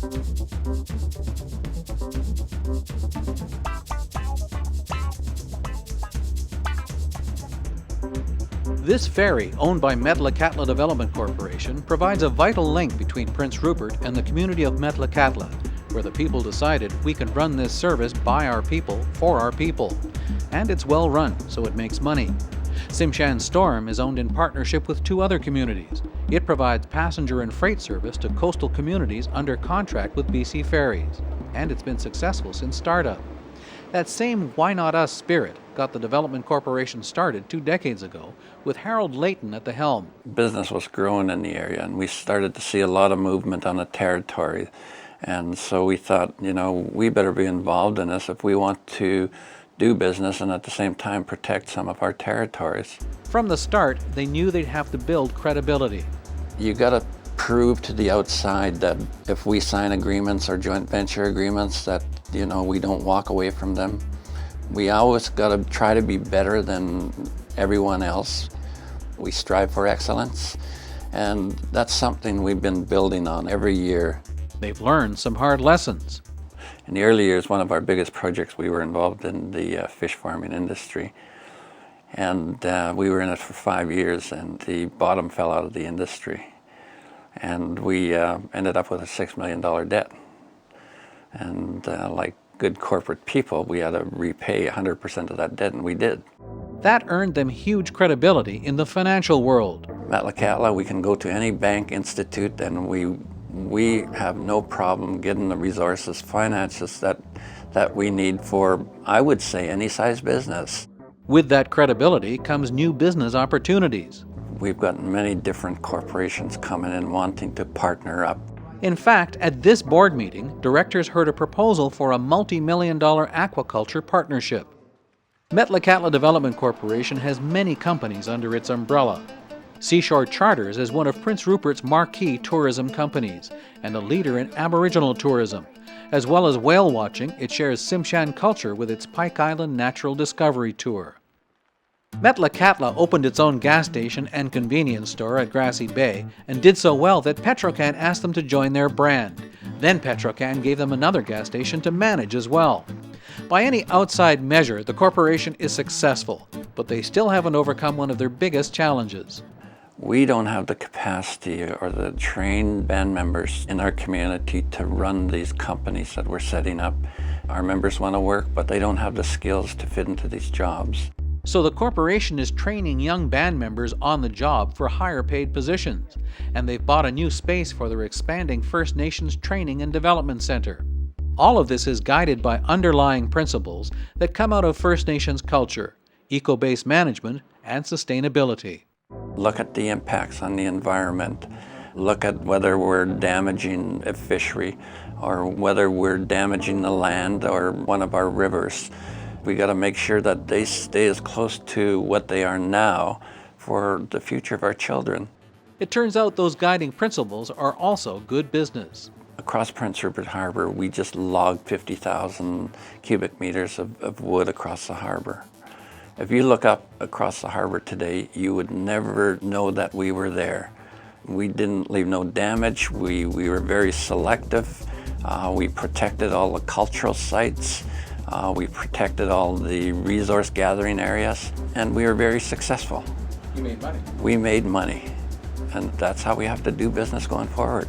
This ferry, owned by Metlakatla Development Corporation, provides a vital link between Prince Rupert and the community of Metlakatla, where the people decided we can run this service by our people, for our people. And it's well run, so it makes money. Tsimshian Storm is owned in partnership with two other communities. It provides passenger and freight service to coastal communities under contract with BC Ferries, and it's been successful since startup. That same Why Not Us spirit got the Development Corporation started 2 decades ago, with Harold Layton at the helm. Business was growing in the area, and we started to see a lot of movement on the territory. And so we thought, we better be involved in this if we want to do business and at the same time protect some of our territories. From the start, they knew they'd have to build credibility. You got to prove to the outside that if we sign agreements or joint venture agreements that, we don't walk away from them. We always got to try to be better than everyone else. We strive for excellence, and that's something we've been building on every year. They've learned some hard lessons. In the early years, one of our biggest projects, we were involved in the fish farming industry. And we were in it for 5 years, and the bottom fell out of the industry. And we ended up with a $6 million debt. And like good corporate people, we had to repay 100% of that debt, and we did. That earned them huge credibility in the financial world. Metlakatla, we can go to any bank institute, and we have no problem getting the resources, finances that we need for, I would say, any size business. With that credibility comes new business opportunities. We've got many different corporations coming in wanting to partner up. In fact, at this board meeting, directors heard a proposal for a multi-million-dollar aquaculture partnership. Metlakatla Development Corporation has many companies under its umbrella. Seashore Charters is one of Prince Rupert's marquee tourism companies and a leader in Aboriginal tourism. As well as whale watching, it shares Tsimshian culture with its Pike Island Natural Discovery Tour. Metlakatla opened its own gas station and convenience store at Grassy Bay and did so well that Petrocan asked them to join their brand. Then Petrocan gave them another gas station to manage as well. By any outside measure, the corporation is successful, but they still haven't overcome one of their biggest challenges. We don't have the capacity or the trained band members in our community to run these companies that we're setting up. Our members want to work, but they don't have the skills to fit into these jobs. So the corporation is training young band members on the job for higher paid positions, and they've bought a new space for their expanding First Nations Training and Development Center. All of this is guided by underlying principles that come out of First Nations culture, eco-based management, and sustainability. Look at the impacts on the environment. Look at whether we're damaging a fishery or whether we're damaging the land or one of our rivers. We got to make sure that they stay as close to what they are now for the future of our children. It turns out those guiding principles are also good business. Across Prince Rupert Harbor, we just logged 50,000 cubic meters of wood across the harbor. If you look up across the harbor today, you would never know that we were there. We didn't leave no damage. We were very selective. We protected all the cultural sites. We protected all the resource gathering areas, and we were very successful. You made money. We made money, and that's how we have to do business going forward.